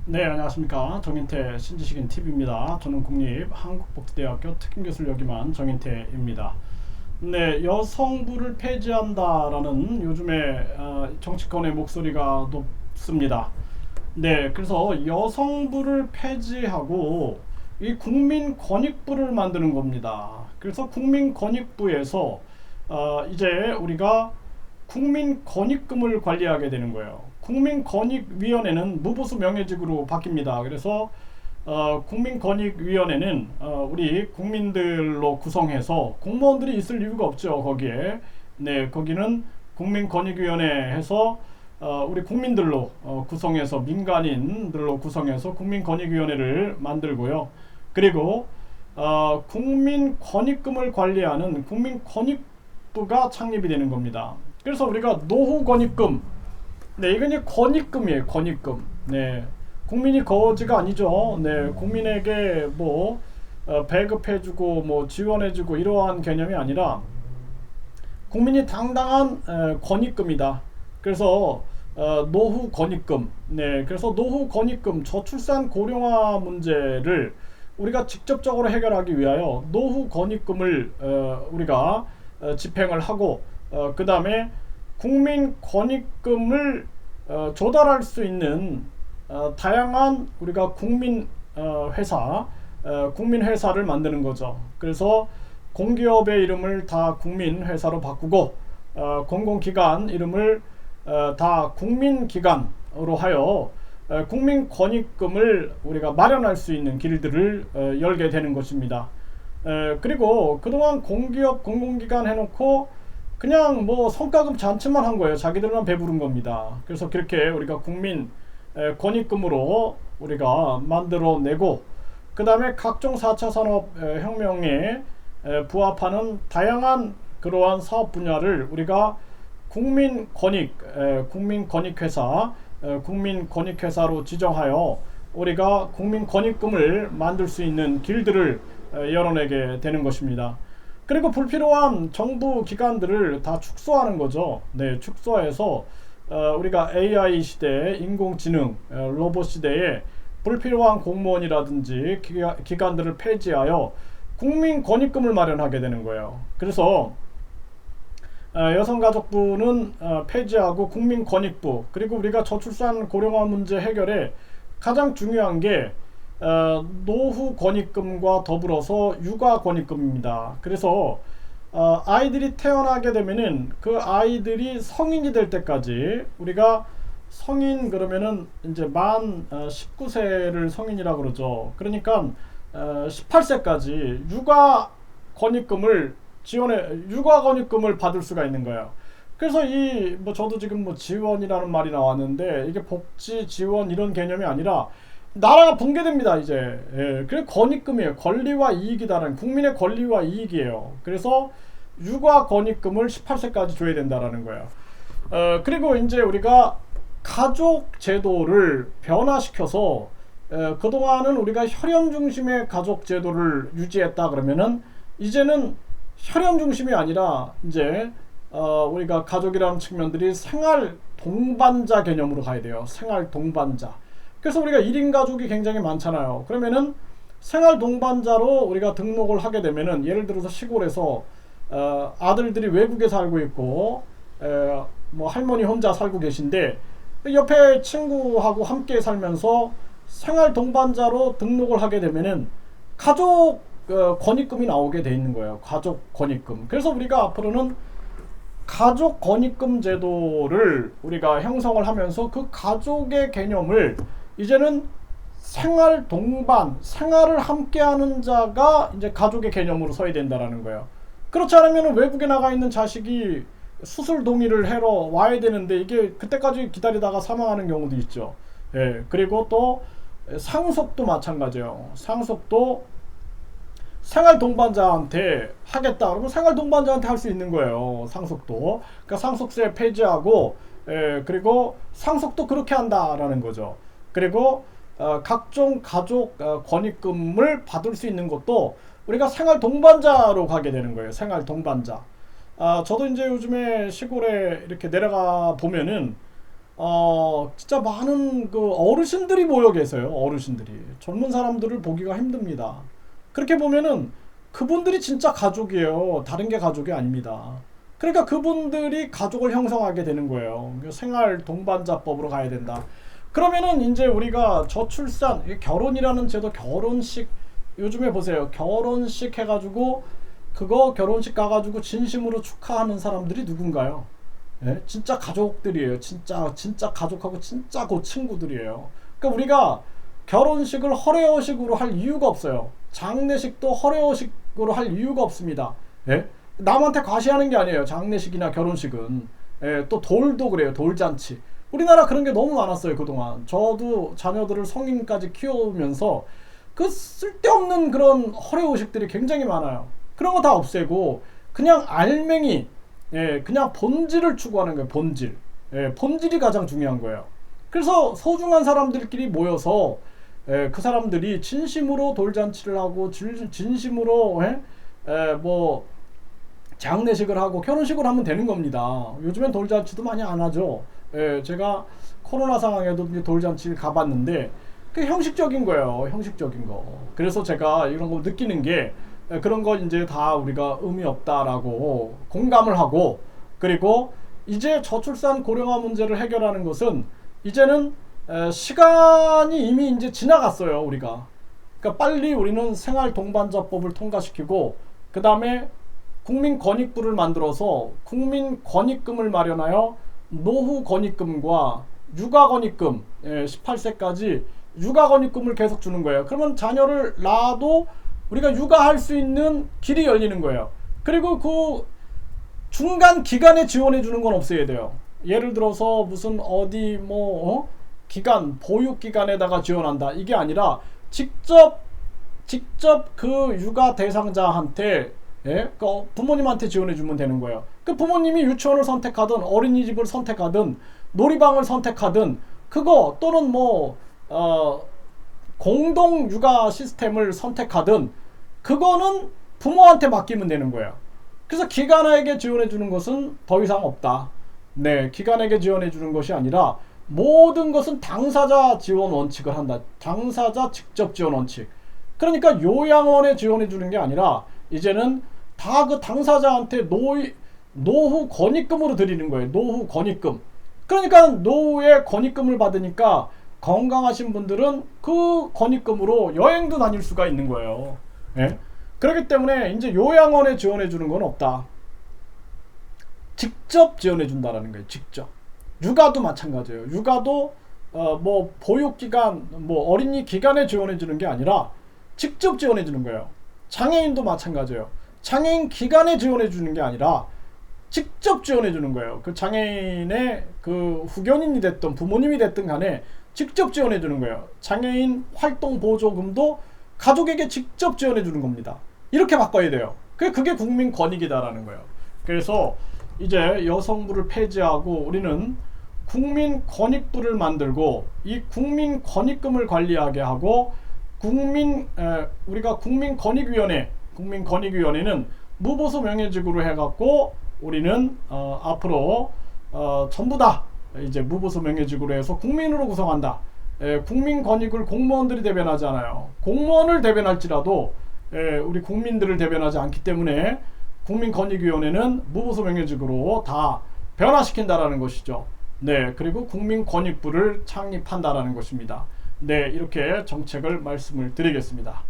네, 안녕하십니까. 정인태 신지식인 TV입니다. 저는 국립한국복지대학교 특임교수를 역임한 정인태입니다. 네, 여성부를 폐지한다라는 요즘에 정치권의 목소리가 높습니다. 네, 그래서 여성부를 폐지하고 이 국민권익부를 만드는 겁니다. 그래서 국민권익부에서 이제 우리가 국민권익금을 관리하게 되는 거예요. 국민권익위원회는 무보수 명예직으로 바뀝니다. 그래서 국민권익위원회는 우리 국민들로 구성해서 공무원들이 있을 이유가 없죠. 거기에 네, 거기는 국민권익위원회 해서 우리 국민들로 구성해서 민간인들로 구성해서 국민권익위원회를 만들고요. 그리고 국민권익금을 관리하는 국민권익부가 창립이 되는 겁니다. 그래서 우리가 노후권익금, 네, 이건 이제 권익금이에요. 권익금. 네, 국민이 거지가 아니죠. 네, 국민에게 뭐 배급해주고 뭐 지원해주고 이러한 개념이 아니라 국민이 당당한 권익금이다. 그래서 노후 권익금. 네, 그래서 노후 권익금 저출산 고령화 문제를 우리가 직접적으로 해결하기 위하여 노후 권익금을 우리가 집행을 하고 그 다음에 국민 권익금을 조달할 수 있는 다양한 우리가 국민 회사를 만드는 거죠. 그래서 공기업의 이름을 다 국민회사로 바꾸고 공공기관 이름을 다 국민기관으로 하여 국민권익금을 우리가 마련할 수 있는 길들을 열게 되는 것입니다. 그리고 그동안 공기업 공공기관 해놓고 그냥 뭐 성과급 잔치만 한 거예요. 자기들만 배부른 겁니다. 그래서 그렇게 우리가 국민 권익금으로 우리가 만들어내고 그 다음에 각종 4차 산업혁명에 부합하는 다양한 그러한 사업 분야를 우리가 국민권익회사, 국민권익회사로 지정하여 우리가 국민권익금을 만들 수 있는 길들을 열어내게 되는 것입니다. 그리고 불필요한 정부 기관들을 다 축소하는 거죠. 네, 축소해서 우리가 AI 시대, 인공지능, 로봇 시대에 불필요한 공무원이라든지 기관들을 폐지하여 국민권익금을 마련하게 되는 거예요. 그래서 여성가족부는 폐지하고 국민권익부, 그리고 우리가 저출산 고령화 문제 해결에 가장 중요한 게 노후 권익금과 더불어서 육아 권익금입니다. 그래서 아이들이 태어나게 되면은 그 아이들이 성인이 될 때까지 우리가 성인 그러면은 이제 만 19세를 성인이라 그러죠. 그러니까 18세까지 육아 권익금을 받을 수가 있는 거예요. 그래서 이 뭐 저도 지금 뭐 지원이라는 말이 나왔는데 이게 복지 지원 이런 개념이 아니라 나라가 붕괴됩니다 이제. 예, 그래 권익금이에요. 권리와 이익이다라는 국민의 권리와 이익이에요. 그래서 육아 권익금을 18세까지 줘야 된다라는 거예요. 그리고 이제 우리가 가족 제도를 변화시켜서 그동안은 우리가 혈연 중심의 가족 제도를 유지했다 그러면은 이제는 혈연 중심이 아니라 이제 우리가 가족이라는 측면들이 생활 동반자 개념으로 가야 돼요. 생활 동반자. 그래서 우리가 1인 가족이 굉장히 많잖아요. 그러면은 생활 동반자로 우리가 등록을 하게 되면은 예를 들어서 시골에서 아들들이 외국에 살고 있고 뭐 할머니 혼자 살고 계신데 옆에 친구하고 함께 살면서 생활 동반자로 등록을 하게 되면은 가족 권익금이 나오게 돼 있는 거예요. 가족 권익금. 그래서 우리가 앞으로는 가족 권익금 제도를 우리가 형성을 하면서 그 가족의 개념을 이제는 생활을 함께하는 자가 이제 가족의 개념으로 서야 된다라는 거예요. 그렇지 않으면 외국에 나가 있는 자식이 수술 동의를 하러 와야 되는데 이게 그때까지 기다리다가 사망하는 경우도 있죠. 예, 그리고 또 상속도 마찬가지예요. 상속도 생활 동반자한테 하겠다 그러면 생활 동반자한테 할 수 있는 거예요. 상속도. 그러니까 상속세 폐지하고 그리고 상속도 그렇게 한다라는 거죠. 그리고 각종 가족 권익금을 받을 수 있는 것도 우리가 생활 동반자로 가게 되는 거예요. 생활 동반자. 저도 이제 요즘에 시골에 이렇게 내려가 보면은 진짜 많은 그 어르신들이 모여 계세요. 어르신들이. 젊은 사람들을 보기가 힘듭니다. 그렇게 보면은 그분들이 진짜 가족이에요. 다른 게 가족이 아닙니다. 그러니까 그분들이 가족을 형성하게 되는 거예요. 생활 동반자법으로 가야 된다. 그러면은 이제 우리가 저출산, 결혼이라는 제도, 결혼식, 요즘에 보세요. 결혼식 해가지고 그거 결혼식 가가지고 진심으로 축하하는 사람들이 누군가요? 예? 진짜 가족들이에요. 진짜 가족하고 진짜 그 친구들이에요. 그러니까 우리가 결혼식을 허례허식으로 할 이유가 없어요. 장례식도 허례허식으로 할 이유가 없습니다. 예? 남한테 과시하는 게 아니에요. 장례식이나 결혼식은. 예, 또 돌도 그래요. 돌잔치. 우리나라 그런 게 너무 많았어요. 그동안. 저도 자녀들을 성인까지 키우면서 그 쓸데없는 그런 허례허식들이 굉장히 많아요. 그런 거 다 없애고 그냥 알맹이, 그냥 본질을 추구하는 거예요. 본질. 본질이 가장 중요한 거예요. 그래서 소중한 사람들끼리 모여서 그 사람들이 진심으로 돌잔치를 하고 진심으로 뭐 장례식을 하고 결혼식을 하면 되는 겁니다. 요즘엔 돌잔치도 많이 안 하죠. 제가 코로나 상황에도 돌잔치를 가봤는데 그 형식적인 거예요. 형식적인 거. 그래서 제가 이런 거 느끼는 게 그런 거 이제 다 우리가 의미 없다라고 공감을 하고, 그리고 이제 저출산 고령화 문제를 해결하는 것은 이제는 시간이 이미 이제 지나갔어요. 우리가. 그러니까 빨리 우리는 생활 동반자법을 통과시키고 그 다음에 국민권익부를 만들어서 국민권익금을 마련하여 노후권익금과 육아권익금, 18세까지 육아권익금을 계속 주는 거예요. 그러면 자녀를 낳아도 우리가 육아할 수 있는 길이 열리는 거예요. 그리고 그 중간 기간에 지원해 주는 건 없어야 돼요. 예를 들어서 무슨 어디 기간, 보육 기간에다가 지원한다. 이게 아니라 직접 그 육아 대상자한테, 그 부모님한테 지원해 주면 되는 거예요. 그 부모님이 유치원을 선택하든 어린이집을 선택하든 놀이방을 선택하든 그거 또는 공동 육아 시스템을 선택하든 그거는 부모한테 맡기면 되는 거예요. 그래서 기관에게 지원해 주는 것은 더 이상 없다. 네, 기관에게 지원해 주는 것이 아니라 모든 것은 당사자 지원 원칙을 한다. 당사자 직접 지원 원칙. 그러니까 요양원에 지원해 주는 게 아니라 이제는 다 그 당사자한테 노후 권익금으로 드리는 거예요. 노후 권익금. 그러니까 노후에 권익금을 받으니까 건강하신 분들은 그 권익금으로 여행도 다닐 수가 있는 거예요. 예? 그렇기 때문에 이제 요양원에 지원해 주는 건 없다. 직접 지원해 준다라는 거예요. 직접. 육아도 마찬가지예요. 육아도 보육기관, 어린이 기관에 지원해 주는 게 아니라 직접 지원해 주는 거예요. 장애인도 마찬가지예요. 장애인 기관에 지원해 주는 게 아니라 직접 지원해 주는 거예요. 그 장애인의 그 후견인이 됐든 부모님이 됐든 간에 직접 지원해 주는 거예요. 장애인 활동 보조금도 가족에게 직접 지원해 주는 겁니다. 이렇게 바꿔야 돼요. 그게 국민 권익이다라는 거예요. 그래서 이제 여성부를 폐지하고 우리는 국민권익부를 만들고 이 국민권익금을 관리하게 하고 우리가 국민권익위원회는 무보수 명예직으로 해갖고 우리는 앞으로 전부 다 이제 무보수 명예직으로 해서 국민으로 구성한다. 국민권익을 공무원들이 대변하잖아요. 공무원을 대변할지라도 우리 국민들을 대변하지 않기 때문에 국민권익위원회는 무보수 명예직으로 다 변화시킨다라는 것이죠. 네, 그리고 국민권익부를 창립한다라는 것입니다. 네, 이렇게 정책을 말씀을 드리겠습니다.